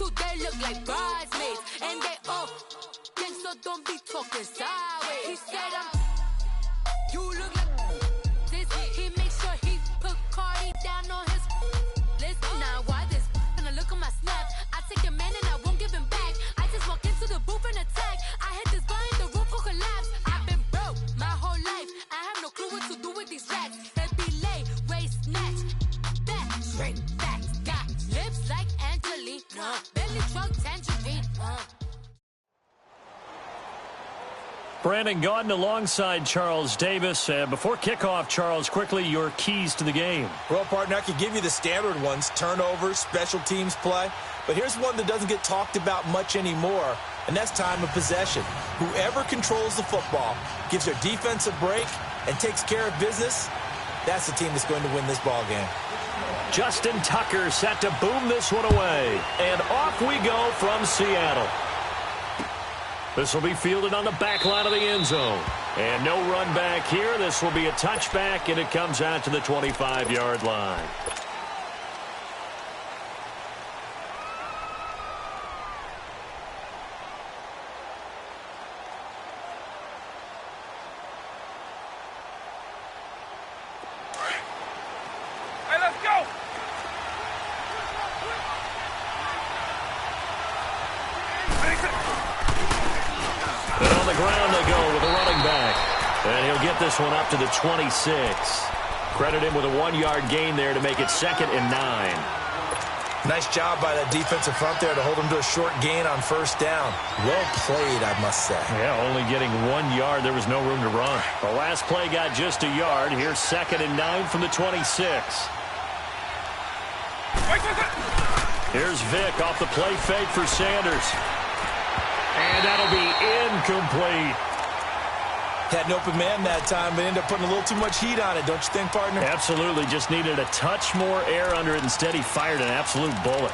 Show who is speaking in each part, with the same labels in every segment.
Speaker 1: two, they look like bridesmaids. And they all think so, don't be talking sideways. He said you look like this. He makes sure he put Cardi down on his list. Now why this? Gonna look on my snap. I take a man and I won't give him back. I just walk into the booth and attack. I hit this button, the roof will collapse. I've been broke my whole life. I have no clue what to do with these racks. They be late, waist snatch. Back, straight facts. Got lips like Angelina. Belly truck tangerine.
Speaker 2: Brandon Gaudin alongside Charles Davis. Before kickoff, Charles, quickly your keys to the game.
Speaker 3: Well, partner, I could give you the standard ones, turnovers, special teams play. But here's one that doesn't get talked about much anymore, and that's time of possession. Whoever controls the football, gives their defense a break, and takes care of business, that's the team that's going to win this ball game.
Speaker 2: Justin Tucker set to boom this one away. And off we go from Seattle. This will be fielded on the back line of the end zone. And no run back here. This will be a touchback, and it comes out to the 25-yard line.
Speaker 4: Hey, let's go!
Speaker 2: And on the ground they go with a running back. And he'll get this one up to the 26. Credit him with a 1-yard gain there to make it 2nd and 9.
Speaker 3: Nice job by that defensive front there to hold him to a short gain on first down. Well played, I must say.
Speaker 2: Yeah, only getting 1 yard. There was no room to run. The last play got just a yard. Here's 2nd and 9 from the 26. Here's Vick off the play fake for Sanders. And that'll be incomplete.
Speaker 3: Had an open man that time, but ended up putting a little too much heat on it, don't you think, partner?
Speaker 2: Absolutely. Just needed a touch more air under it. Instead, he fired an absolute bullet.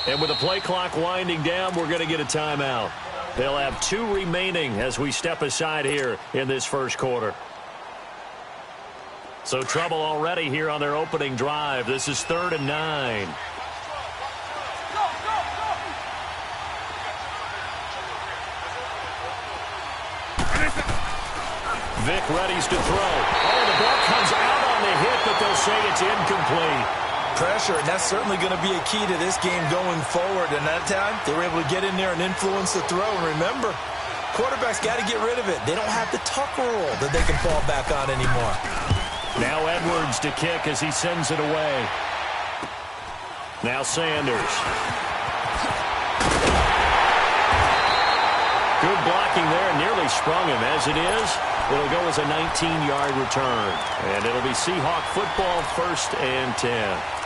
Speaker 2: And with the play clock winding down, we're going to get a timeout. They'll have 2 remaining as we step aside here in this first quarter. So trouble already here on their opening drive. This is 3rd and 9. Vick readies to throw. Oh, the ball comes out on the hit, but they'll say it's incomplete.
Speaker 3: Pressure, and that's certainly going to be a key to this game going forward. And that time, they were able to get in there and influence the throw. And remember, quarterbacks got to get rid of it. They don't have the tuck rule that they can fall back on anymore.
Speaker 2: Now Edwards to kick as he sends it away. Now Sanders. Good blocking there, nearly sprung him. As it is, it'll go as a 19-yard return. And it'll be Seahawk football, 1st and 10.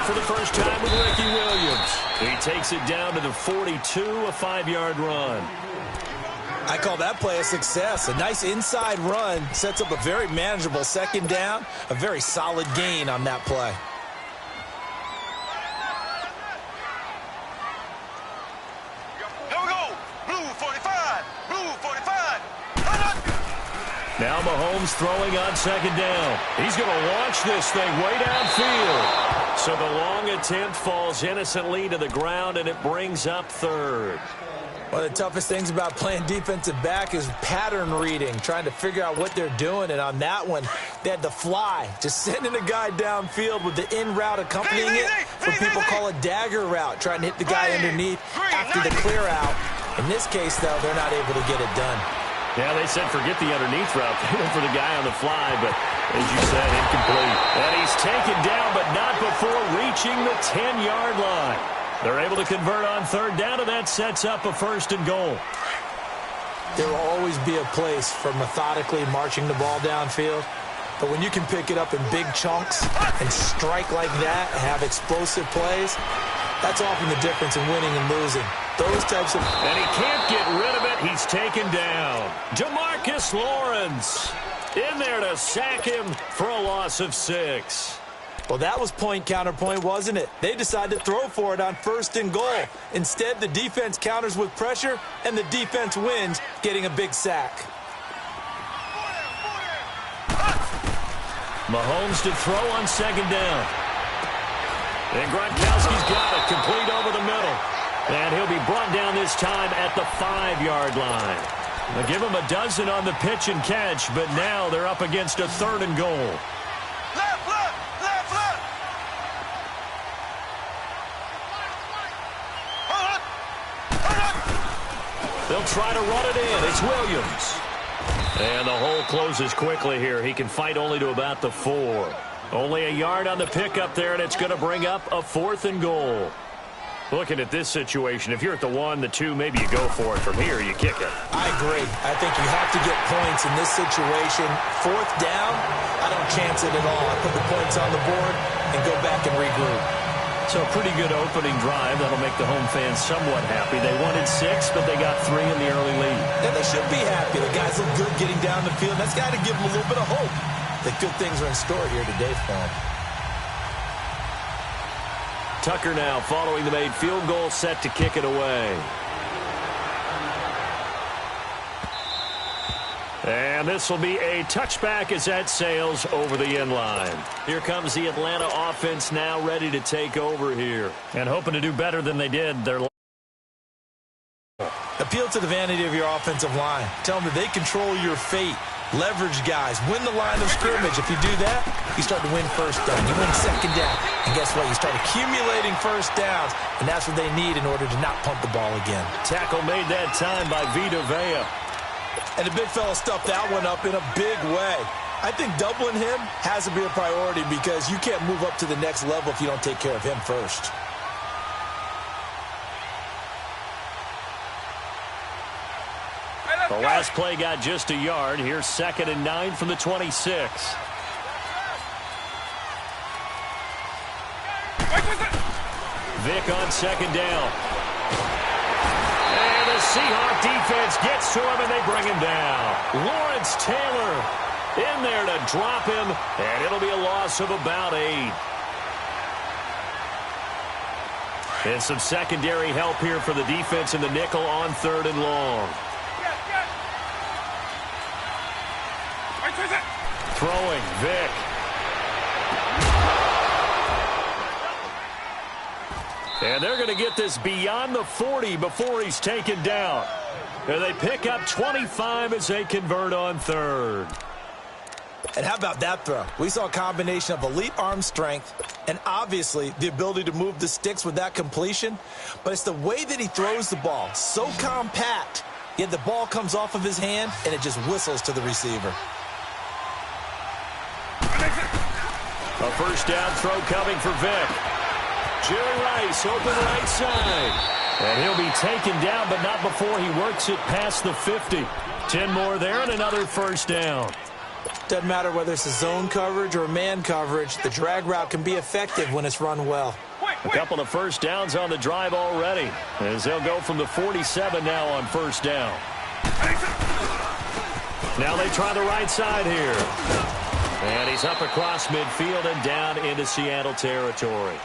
Speaker 2: For the first time with Ricky Williams. He takes it down to the 42, a 5-yard run.
Speaker 3: I call that play a success. A nice inside run sets up a very manageable 2nd down. A very solid gain on that play.
Speaker 4: Here we go. Blue 45. Blue 45.
Speaker 2: Now Mahomes throwing on 2nd down. He's going to launch this thing way downfield. So the long attempt falls innocently to the ground, and it brings up 3rd.
Speaker 3: One of the toughest things about playing defensive back is pattern reading, trying to figure out what they're doing. And on that one, they had the fly, just sending a guy downfield with the in route accompanying it, what people call a dagger route, trying to hit the guy underneath after the clear out. In this case, though, they're not able to get it done.
Speaker 2: Yeah, they said forget the underneath route. They went for the guy on the fly, but as you said, incomplete. And he's taken down, but not before reaching the 10-yard line. They're able to convert on 3rd down, and that sets up a 1st and goal.
Speaker 3: There will always be a place for methodically marching the ball downfield. But when you can pick it up in big chunks and strike like that, have explosive plays, that's often the difference in winning and losing. Those types of...
Speaker 2: And he can't get rid of it. He's taken down. Jamarcus Lawrence in there to sack him for a loss of 6.
Speaker 3: Well, that was point counterpoint, wasn't it? They decided to throw for it on 1st and goal. Instead, the defense counters with pressure, and the defense wins, getting a big sack.
Speaker 2: Mahomes to throw on 2nd down. And Gronkowski's got it, complete over the middle. And he'll be brought down this time at the 5-yard line. They'll give him a dozen on the pitch and catch, but now they're up against a 3rd and goal.
Speaker 4: Left, left, left, left.
Speaker 2: They'll try to run it in. It's Williams. And the hole closes quickly here. He can fight only to about the 4. Only a yard on the pickup there, and it's going to bring up a 4th and goal. Looking at this situation, if you're at the 1, the 2, maybe you go for it. From here, you kick it.
Speaker 3: I agree. I think you have to get points in this situation. 4th down, I don't chance it at all. I put the points on the board and go back and regroup.
Speaker 2: So a pretty good opening drive. That'll make the home fans somewhat happy. They wanted 6, but they got 3 in the early lead.
Speaker 3: And they should be happy. The guys look good getting down the field. That's got to give them a little bit of hope that good things are in store here today for them.
Speaker 2: Tucker now following the made field goal, set to kick it away. And this will be a touchback as that sails over the end line. Here comes the Atlanta offense now ready to take over here. And hoping to do better than they did.
Speaker 3: Appeal to the vanity of your offensive line. Tell them that they control your fate. Leverage guys. Win the line of scrimmage. If you do that, you start to win 1st down. You win 2nd down. And guess what? You start accumulating 1st downs. And that's what they need in order to not pump the ball again.
Speaker 2: Tackle made that time by Vita Vea.
Speaker 3: And the big fella stuffed that one up in a big way. I think doubling him has to be a priority because you can't move up to the next level if you don't take care of him first.
Speaker 2: The last play got just a yard. Here's 2nd and 9 from the 26. Vic on 2nd down. And the Seahawk defense gets to him, and they bring him down. Lawrence Taylor in there to drop him, and it'll be a loss of about 8. And some secondary help here for the defense in the nickel on 3rd and long. Throwing, Vic. And they're going to get this beyond the 40 before he's taken down. And they pick up 25 as they convert on 3rd.
Speaker 3: And how about that throw? We saw a combination of elite arm strength and obviously the ability to move the sticks with that completion. But it's the way that he throws the ball. So compact, yet the ball comes off of his hand and it just whistles to the receiver.
Speaker 2: A 1st down throw coming for Vic. Jerry Rice open right side. And he'll be taken down, but not before he works it past the 50. 10 more there and another 1st down.
Speaker 3: Doesn't matter whether it's a zone coverage or man coverage, the drag route can be effective when it's run well.
Speaker 2: A couple of 1st downs on the drive already, as they'll go from the 47 now on 1st down. Now they try the right side here. And he's up across midfield and down into Seattle territory.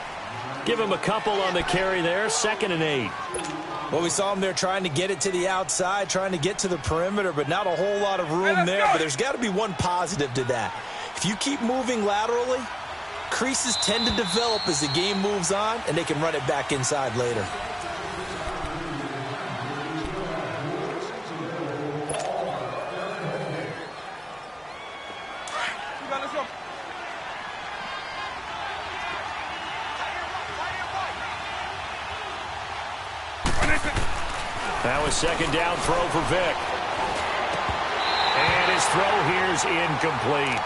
Speaker 2: Give him a couple on the carry there, 2nd and 8.
Speaker 3: Well, we saw him there trying to get it to the outside, trying to get to the perimeter, but not a whole lot of room there. But there's got to be one positive to that. If you keep moving laterally, creases tend to develop as the game moves on, and they can run it back inside later.
Speaker 2: That was 2nd down throw for Vic. And his throw here's incomplete.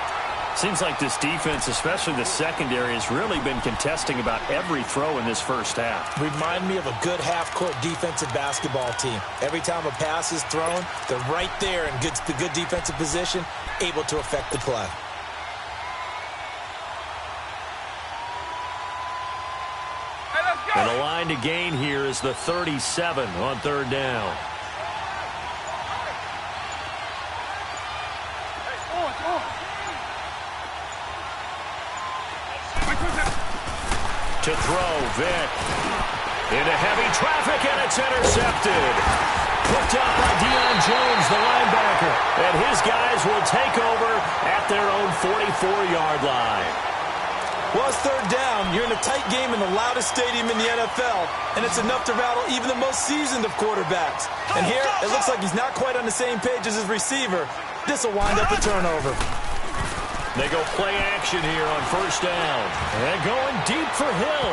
Speaker 2: Seems like this defense, especially the secondary, has really been contesting about every throw in this 1st half.
Speaker 3: Remind me of a good half-court defensive basketball team. Every time a pass is thrown, they're right there in good defensive position, able to affect the play.
Speaker 2: And a line to gain here is the 37 on third down. To throw, Vic. Into heavy traffic, and it's intercepted. Picked up by Deion Jones, the linebacker. And his guys will take over at their own 44-yard line.
Speaker 3: Well, it's third down. You're in a tight game in the loudest stadium in the NFL, and it's enough to rattle even the most seasoned of quarterbacks. And here, it looks like he's not quite on the same page as his receiver. This will wind up a turnover.
Speaker 2: They go play action here on first down. And going deep for Hill.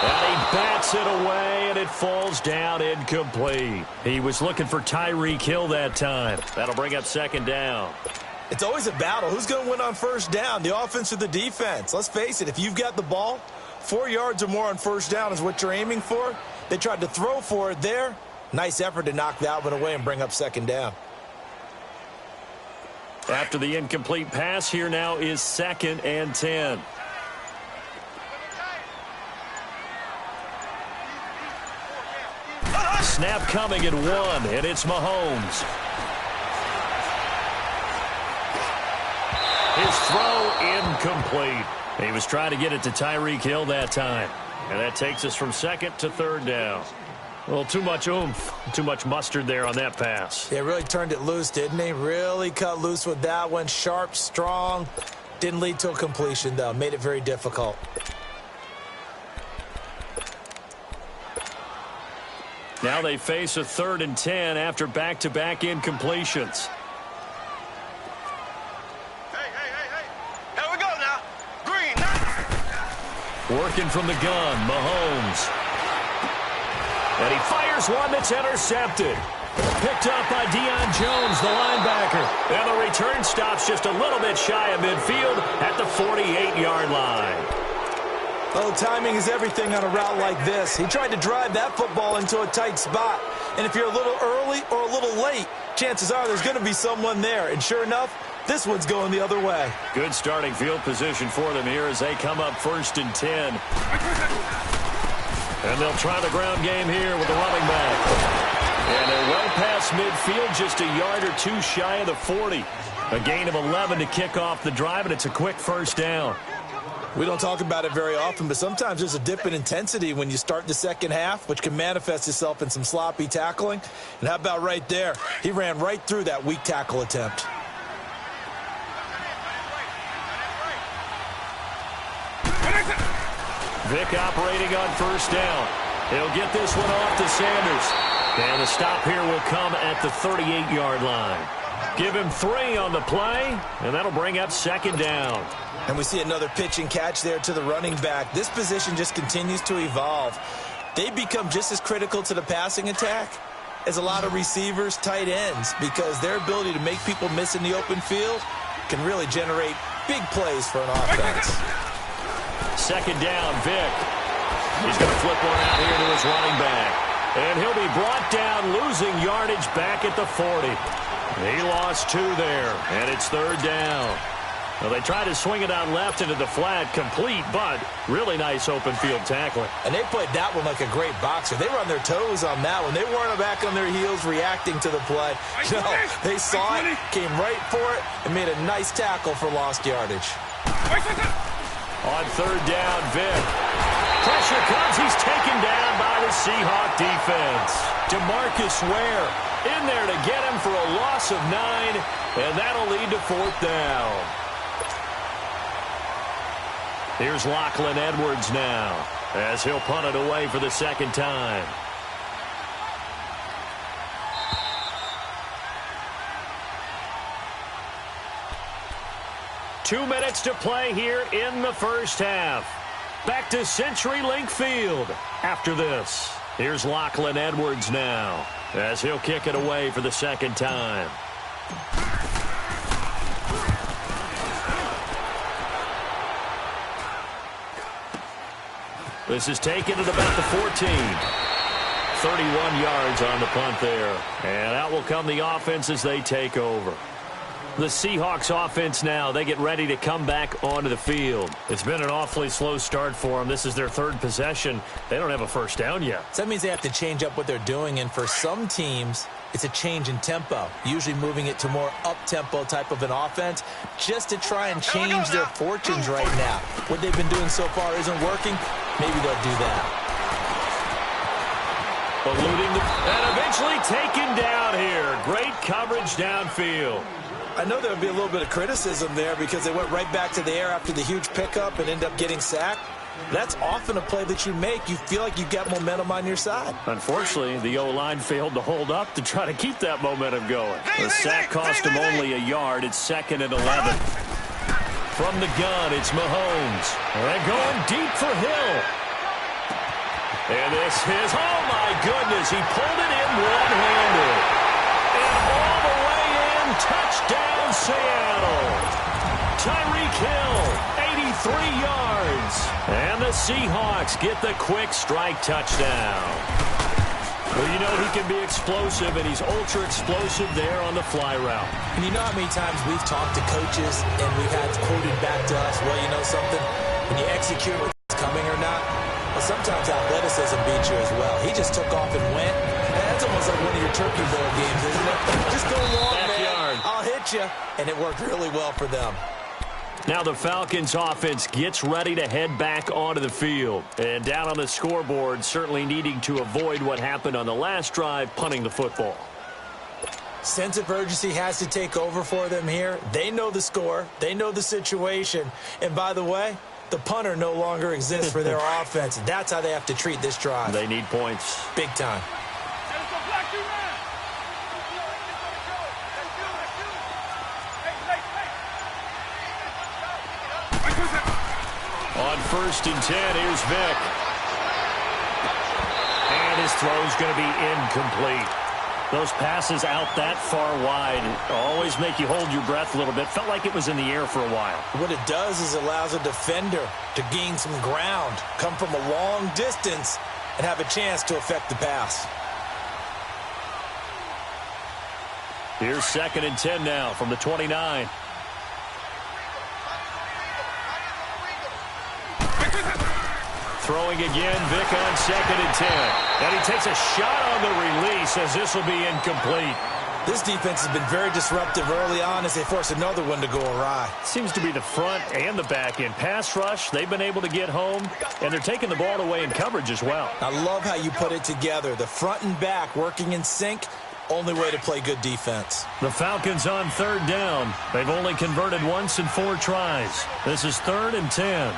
Speaker 2: And he bats it away, and it falls down incomplete. He was looking for Tyreek Hill that time. That'll bring up second down.
Speaker 3: It's always a battle. Who's going to win on first down, the offense or the defense? Let's face it, if you've got the ball, 4 yards or more on first down is what you're aiming for. They tried to throw for it there. Nice effort to knock that one away and bring up second down.
Speaker 2: After the incomplete pass, here now is 2nd and 10. Snap coming at 1, and it's Mahomes. His throw incomplete. He was trying to get it to Tyreek Hill that time. And that takes us from 2nd to 3rd down. Well, too much oomph, too much mustard there on that pass.
Speaker 3: Yeah, really turned it loose, didn't he? Really cut loose with that one. Sharp, strong. Didn't lead to a completion, though. Made it very difficult.
Speaker 2: Now they face a 3rd and 10 after back-to-back incompletions.
Speaker 4: Here we go now. Green.
Speaker 2: Working from the gun, Mahomes. And he fires one that's intercepted. Picked up by Deion Jones, the linebacker. And the return stops just a little bit shy of midfield at the 48-yard line.
Speaker 3: Oh, timing is everything on a route like this. He tried to drive that football into a tight spot. And if you're a little early or a little late, chances are there's going to be someone there. And sure enough, this one's going the other way.
Speaker 2: Good starting field position for them here as they come up 1st and 10. And they'll try the ground game here with the running back. And they're well past midfield, just a yard or two shy of the 40. A gain of 11 to kick off the drive, and it's a quick first down.
Speaker 3: We don't talk about it very often, but sometimes there's a dip in intensity when you start the second half, which can manifest itself in some sloppy tackling. And how about right there? He ran right through that weak tackle attempt.
Speaker 2: Vic operating on first down. He'll get this one off to Sanders. And the stop here will come at the 38-yard line. Give him 3 on the play, and that'll bring up second down.
Speaker 3: And we see another pitch and catch there to the running back. This position just continues to evolve. They become just as critical to the passing attack as a lot of receivers, tight ends, because their ability to make people miss in the open field can really generate big plays for an offense.
Speaker 2: Second down, Vic. He's going to flip one out here to his running back. And he'll be brought down, losing yardage back at the 40. He lost 2 there, and it's 3rd down. Well, they tried to swing it out left into the flat, complete, but really nice open field tackling.
Speaker 3: And they played that one like a great boxer. They were on their toes on that one. They weren't back on their heels reacting to the play. No, they saw it, came right for it, and made a nice tackle for lost yardage.
Speaker 2: On 3rd down, Vic. Pressure comes. He's taken down by the Seahawk defense. DeMarcus Ware in there to get him for a loss of 9, and that'll lead to 4th down. Here's Lachlan Edwards now as he'll punt it away for the second time. Two minutes to play here in the first half. Back to CenturyLink Field after this. Here's Lachlan Edwards now as he'll kick it away for the second time. This is taken at about the 14. 31 yards on the punt there. And out will come the offense as they take over. The Seahawks offense now, they get ready to come back onto the field. It's been an awfully slow start for them. This is their third possession. They don't have a first down yet.
Speaker 3: So that means they have to change up what they're doing, and for some teams, it's a change in tempo, usually moving it to more up-tempo type of an offense just to try and change their fortunes right now. What they've been doing so far isn't working. Maybe they'll do that.
Speaker 2: Eluding and eventually taken down here. Great coverage downfield.
Speaker 3: I know there would be a little bit of criticism there because they went right back to the air after the huge pickup and end up getting sacked. That's often a play that you make. You feel like you've got momentum on your side.
Speaker 2: Unfortunately, the O-line failed to hold up to try to keep that momentum going. The sack cost him only a yard. It's 2nd and 11. From the gun, it's Mahomes. They're going deep for Hill. And this is, oh my goodness, he pulled it in one-handed. And all the way in, touchdown Seattle. Tyreek Hill, 83 yards. And the Seahawks get the quick strike touchdown. Well, you know he can be explosive, and he's ultra-explosive there on the fly route.
Speaker 3: And you know how many times we've talked to coaches and we've had quoted back to us, well, you know something, when you execute what's coming or not, well, sometimes athleticism beats you as well. He just took off and went. That's almost like one of your Turkey Bowl games, isn't it? Just go long, man. I'll hit you. And it worked really well for them.
Speaker 2: Now the Falcons offense gets ready to head back onto the field. And down on the scoreboard, certainly needing to avoid what happened on the last drive, punting the football.
Speaker 3: Sense of urgency has to take over for them here. They know the score. They know the situation. And by the way, the punter no longer exists for their offense. That's how they have to treat this drive.
Speaker 2: They need points.
Speaker 3: Big time.
Speaker 2: On 1st and 10, here's Vic. And his throw's going to be incomplete. Those passes out that far wide always make you hold your breath a little bit. Felt like it was in the air for a while.
Speaker 3: What it does is allows a defender to gain some ground, come from a long distance, and have a chance to affect the pass.
Speaker 2: Here's 2nd and 10 now from the 29. Throwing again, Vic on 2nd and 10. And he takes a shot on the release as this will be incomplete.
Speaker 3: This defense has been very disruptive early on as they force another one to go awry.
Speaker 2: Seems to be the front and the back end. Pass rush, they've been able to get home, and they're taking the ball away in coverage as well.
Speaker 3: I love how you put it together. The front and back working in sync, only way to play good defense.
Speaker 2: The Falcons on 3rd down. They've only converted once in 4 tries. This is 3rd and 10.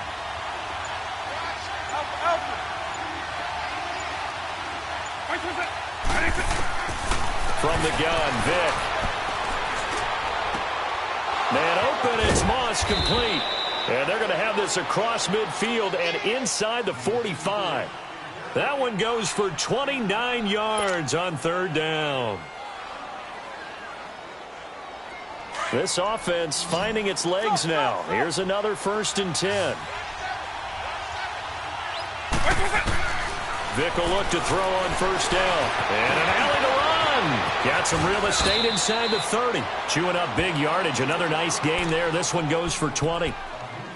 Speaker 2: From the gun, Vic. Man open, it's Moss complete. And they're going to have this across midfield and inside the 45. That one goes for 29 yards on 3rd down. This offense finding its legs now. Here's another 1st and 10. Vic will look to throw on 1st down. And an alley to run. Got some real estate inside the 30. Chewing up big yardage. Another nice gain there. This one goes for 20.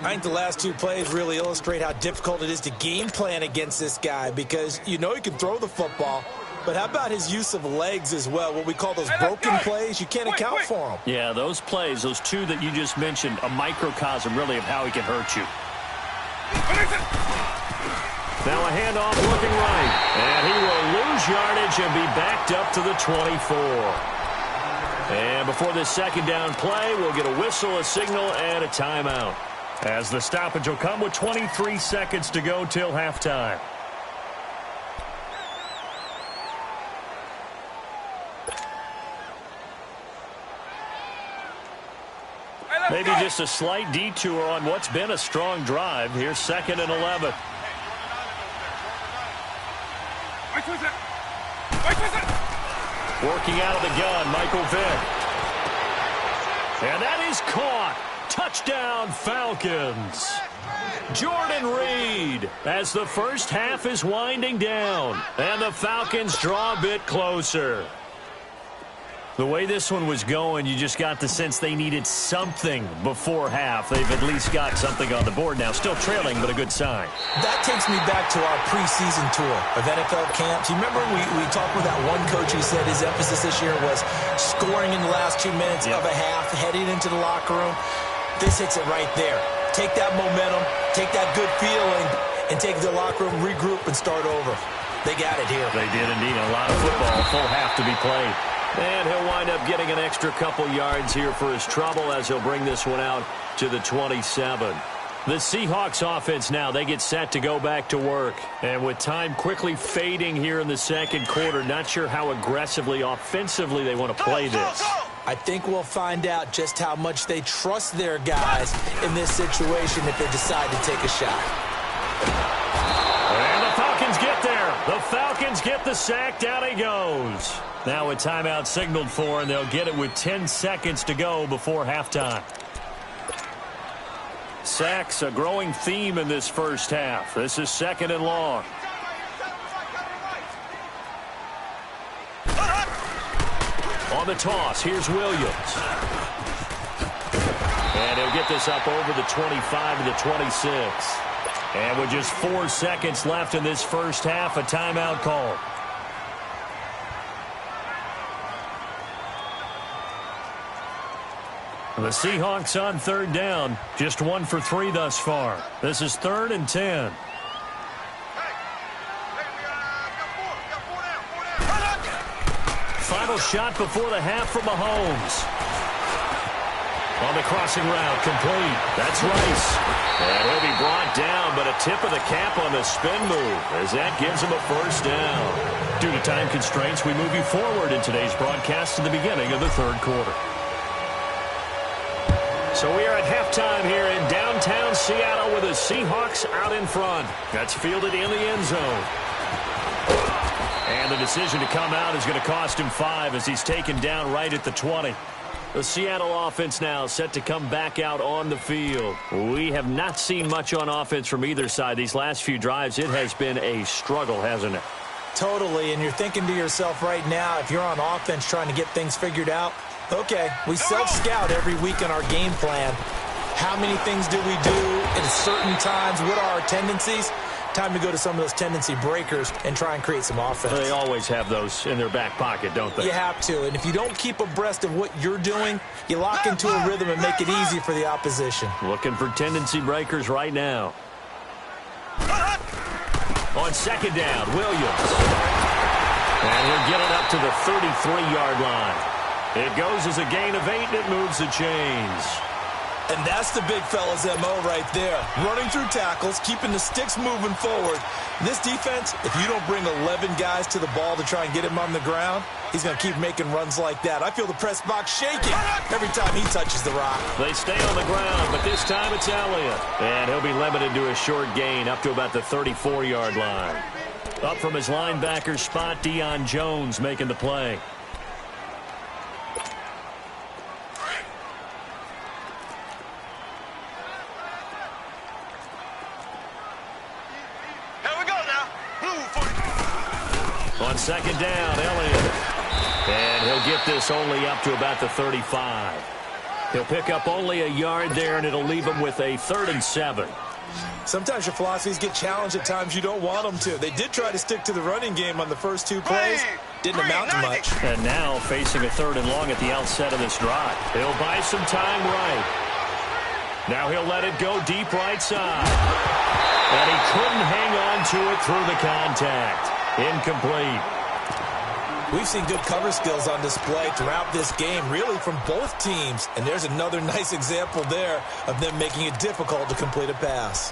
Speaker 3: I think the last 2 plays really illustrate how difficult it is to game plan against this guy because you know he can throw the football, but how about his use of legs as well? What we call those broken plays, you can't account for them.
Speaker 2: Yeah, those plays, those 2 that you just mentioned, a microcosm really of how he can hurt you. Now a handoff looking right, and he will lose yardage and be backed up to the 24. And before this 2nd down play, we'll get a whistle, a signal, and a timeout. As the stoppage will come with 23 seconds to go till halftime. Maybe just a slight detour on what's been a strong drive. Here's 2nd and 11. Working out of the gun, Michael Vick. And that is caught. Touchdown, Falcons. Jordan Reed as the first half is winding down. And the Falcons draw a bit closer. The way this one was going, you just got the sense they needed something before half. They've at least got something on the board now. Still trailing, but a good sign.
Speaker 3: That takes me back to our preseason tour of NFL camps. You remember we talked with that one coach who said his emphasis this year was scoring in the last 2 minutes of a half, heading into the locker room. This hits it right there. Take that momentum, take that good feeling, and take the locker room, regroup, and start over. They got it here. They did indeed. A lot of football, full half to be played. And he'll wind up getting an extra couple yards here for his trouble as he'll bring this one out to the 27. The Seahawks offense now, they get set to go back to work. And with time quickly fading here in the second quarter, not sure how aggressively, offensively they want to play this. I think we'll find out just how much they trust their guys in this situation if they decide to take a shot.
Speaker 2: And the Falcons get there. The Falcons get the sack. Down he goes. Now a timeout signaled for, and they'll get it with 10 seconds to go before halftime. Sacks, a growing theme in this first half. This is 2nd and long. On the toss, here's Williams. And he'll get this up over the 25 to the 26. And with just 4 seconds left in this first half, a timeout call. The Seahawks on 3rd down. Just 1 for 3 thus far. This is 3rd and 10. Final shot before the half from Mahomes. On the crossing route, complete. That's Rice. And he'll be brought down, but a tip of the cap on the spin move as that gives him a first down. Due to time constraints, we move you forward in today's broadcast to the beginning of the 3rd quarter. So we are at halftime here in downtown Seattle with the Seahawks out in front. That's fielded in the end zone. And the decision to come out is going to cost him 5 as he's taken down right at the 20. The Seattle offense now set to come back out on the field. We have not seen much on offense from either side. These last few drives, it has been a struggle, hasn't it?
Speaker 3: Totally, and you're thinking to yourself right now, if you're on offense trying to get things figured out, okay, we self-scout every week in our game plan. How many things do we do at certain times? What are our tendencies? Time to go to some of those tendency breakers and try and create some offense.
Speaker 2: They always have those in their back pocket, don't they?
Speaker 3: You have to, and if you don't keep abreast of what you're doing, you lock into a rhythm and make it easy for the opposition.
Speaker 2: Looking for tendency breakers right now. On 2nd down, Williams. And he'll get it up to the 33-yard line. It goes as a gain of 8, and it moves the chains.
Speaker 3: And that's the big fella's MO right there. Running through tackles, keeping the sticks moving forward. This defense, if you don't bring 11 guys to the ball to try and get him on the ground, he's going to keep making runs like that. I feel the press box shaking every time he touches the rock.
Speaker 2: They stay on the ground, but this time it's Elliott. And he'll be limited to a short gain up to about the 34-yard line. Up from his linebacker spot, Deion Jones making the play. On 2nd down, Elliott. And he'll get this only up to about the 35. He'll pick up only a yard there, and it'll leave him with a 3rd and 7.
Speaker 3: Sometimes your philosophies get challenged at times you don't want them to. They did try to stick to the running game on the first 2 plays. Didn't amount to much.
Speaker 2: And now facing a 3rd and long at the outset of this drive. He'll buy some time right. Now he'll let it go deep right side. And he couldn't hang on to it through the contact. Incomplete.
Speaker 3: We've seen good cover skills on display throughout this game, really from both teams. And there's another nice example there of them making it difficult to complete a pass.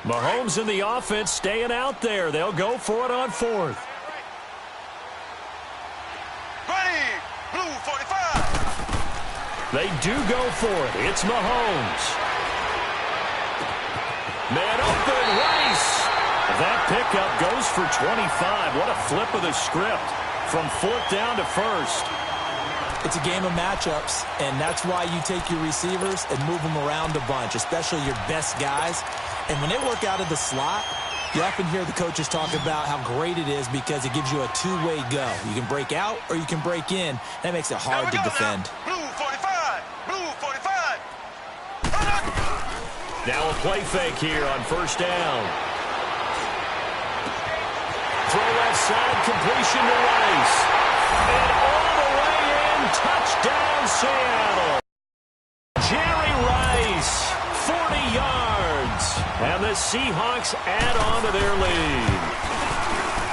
Speaker 2: Mahomes and the offense staying out there. They'll go for it on 4th.
Speaker 4: Ready, blue 45.
Speaker 2: They do go for it. It's Mahomes. Man open, Rice. That pickup goes for 25. What a flip of the script from 4th down to 1st.
Speaker 3: It's a game of matchups, and that's why you take your receivers and move them around a bunch, especially your best guys. And when they work out of the slot, you often hear the coaches talk about how great it is because it gives you a two-way go. You can break out or you can break in. That makes it hard to defend.
Speaker 4: Now. Blue 45. Blue 45.
Speaker 2: Now a play fake here on first down. Throw left side, completion to Rice. And all the way in, touchdown Seattle. Jerry Rice, 40 yards. And the Seahawks add on to their lead.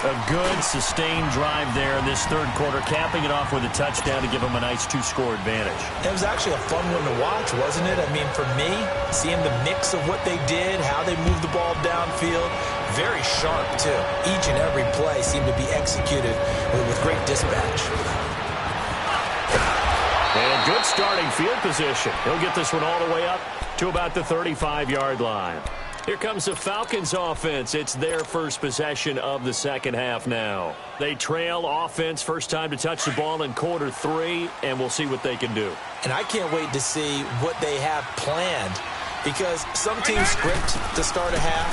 Speaker 2: A good, sustained drive there in this third quarter, capping it off with a touchdown to give them a nice two-score advantage.
Speaker 3: It was actually a fun one to watch, wasn't it? I mean, for me, seeing the mix of what they did, how they moved the ball downfield, very sharp, too. Each and every play seemed to be executed with great dispatch.
Speaker 2: And good starting field position. He'll get this one all the way up to about the 35-yard line. Here comes the Falcons offense. It's their first possession of the second half now. They trail offense, first time to touch the ball in quarter 3, and we'll see what they can do.
Speaker 3: And I can't wait to see what they have planned, because some teams script to start a half.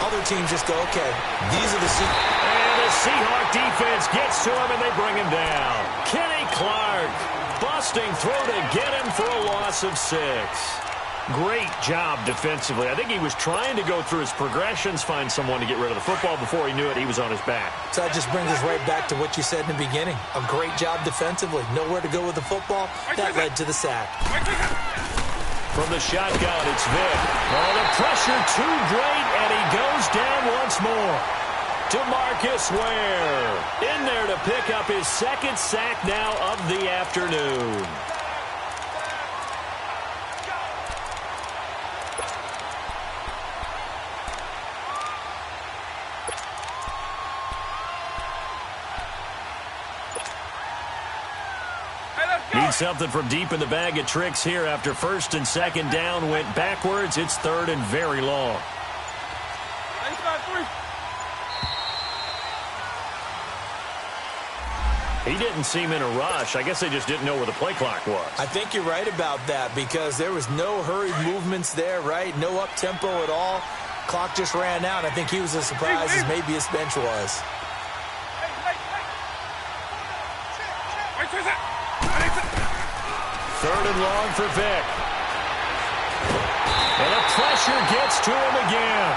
Speaker 3: Other teams just go, okay, these are the Seahawks.
Speaker 2: And the Seahawk defense gets to him, and they bring him down. Kenny Clark busting through to get him for a loss of 6. Great job defensively. I think he was trying to go through his progressions, find someone to get rid of the football. Before he knew it, he was on his back.
Speaker 3: So that just brings us right back to what you said in the beginning. A great job defensively. Nowhere to go with the football. That led to the sack.
Speaker 2: From the shotgun, it's Vic. Oh, the pressure too great, and he goes down once more. DeMarcus Ware in there to pick up his second sack now of the afternoon. Need something from deep in the bag of tricks here after first and second down went backwards. It's third and very long. He didn't seem in a rush. I guess they just didn't know where the play clock was.
Speaker 3: I think you're right about that because there was no hurried movements there, right? No up-tempo at all. Clock just ran out. I think he was as surprised as maybe his bench was.
Speaker 2: Third and long for Vic. And the pressure gets to him again.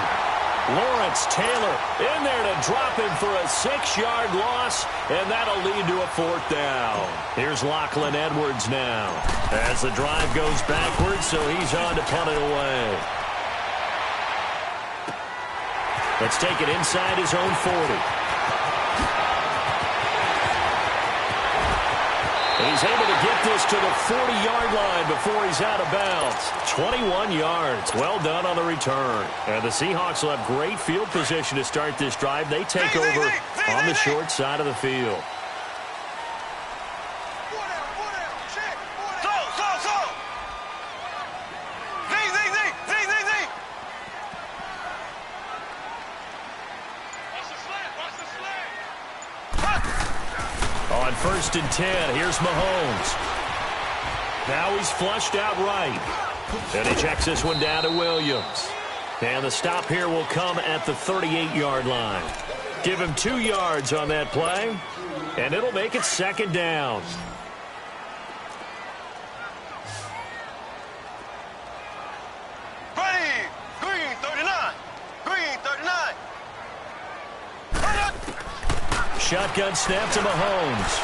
Speaker 2: Lawrence Taylor in there to drop him for a 6-yard loss, and that'll lead to a fourth down. Here's Lachlan Edwards now as the drive goes backwards, so he's on to punt it away. Let's take it inside his own 40. He's able to get this to the 40-yard line before he's out of bounds. 21 yards. Well done on the return. And the Seahawks will have great field position to start this drive. They take over on the short side of the field. On first and 10, here's Mahomes. Now he's flushed out right. And he checks this one down to Williams. And the stop here will come at the 38-yard line. Give him 2 yards on that play, and it'll make it second down.
Speaker 4: Green 39. Green 39.
Speaker 2: Shotgun snap to Mahomes.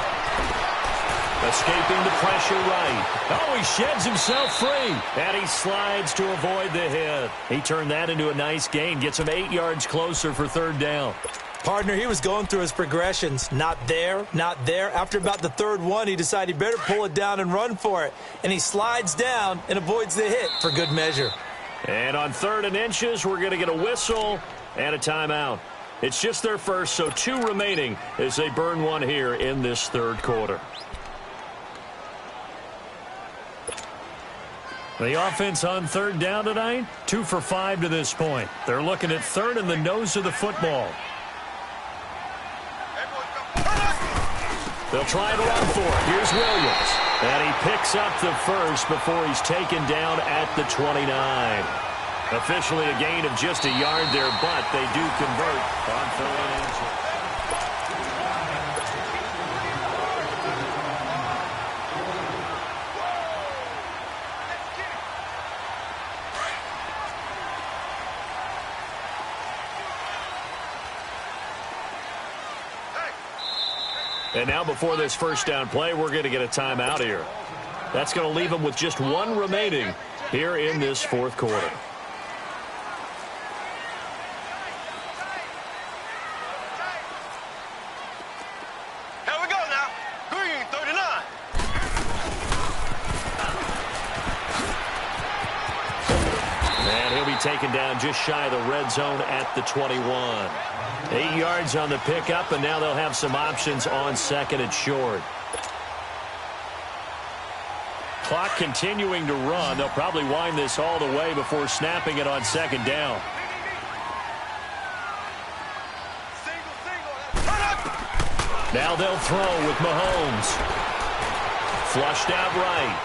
Speaker 2: Escaping the pressure right. Oh, he sheds himself free. And he slides to avoid the hit. He turned that into a nice gain. Gets him 8 yards closer for third down.
Speaker 3: Partner, he was going through his progressions. Not there, not there. After about the third one, he decided he better pull it down and run for it. And he slides down and avoids the hit for good measure.
Speaker 2: And on 3rd and inches, we're going to get a whistle and a timeout. It's just their first, so 2 remaining as they burn one here in this third quarter. The offense on 3rd down tonight, 2 for 5 to this point. They're looking at 3rd and the nose of the football. They'll try to run for it. Here's Williams. And he picks up the first before he's taken down at the 29. Officially a gain of just a yard there, but they do convert on third and inches. And now before this first down play, we're going to get a timeout here. That's going to leave them with just one remaining here in this fourth quarter.
Speaker 4: Here we go now. Green, 39.
Speaker 2: And he'll be taken down just shy of the red zone at the 21. 8 yards on the pickup, and now they'll have some options on second and short. Clock continuing to run. They'll probably wind this all the way before snapping it on second down. Now they'll throw with Mahomes. Flushed out right.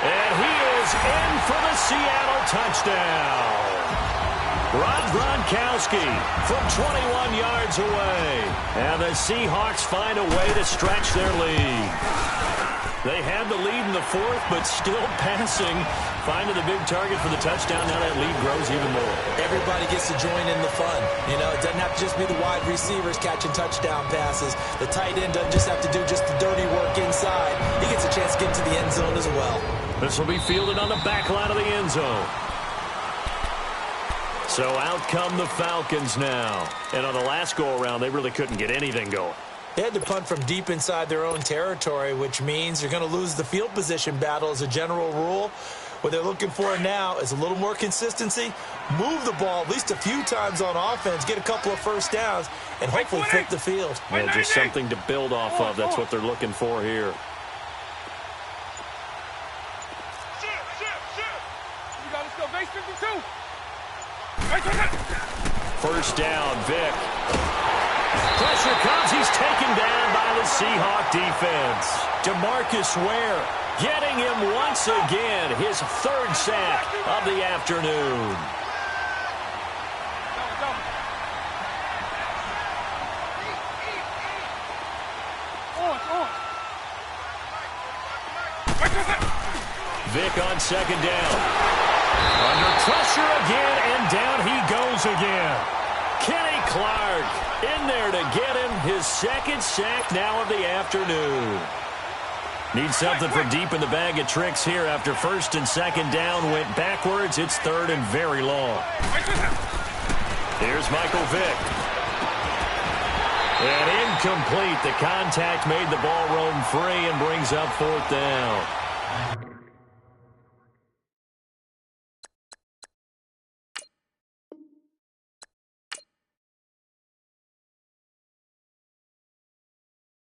Speaker 2: And he is in for the Seattle touchdown. Rob Gronkowski from 21 yards away. And the Seahawks find a way to stretch their lead. They had the lead in the fourth, but still passing. Finding the big target for the touchdown. Now that lead grows even more.
Speaker 3: Everybody gets to join in the fun. You know, it doesn't have to just be the wide receivers catching touchdown passes. The tight end doesn't just have to do just the dirty work inside. He gets a chance to get into the end zone as well. This will be fielded on the back line of the end zone. So out come the Falcons now. And on the last go-around, they really couldn't get anything going. They had to punt from deep inside their own territory, which means you're going to lose the field position battle as a general rule. What they're looking for now is a little more consistency, move the ball at least a few times on offense, get a couple of first downs, and hopefully flip the field. Yeah, just something to build off of. That's what they're looking for here. First down, Vic. Pressure comes. He's taken down by the Seahawk defense. DeMarcus Ware getting him once again. His third sack of the afternoon. Vic on second down. Under pressure again, and down he goes again. Kenny Clark in there to get him his second sack now of the afternoon. Needs something from deep in the bag of tricks here after first and second down went backwards. It's third and very long. Here's Michael Vick. And incomplete. The contact made the ball roam free and brings up fourth down.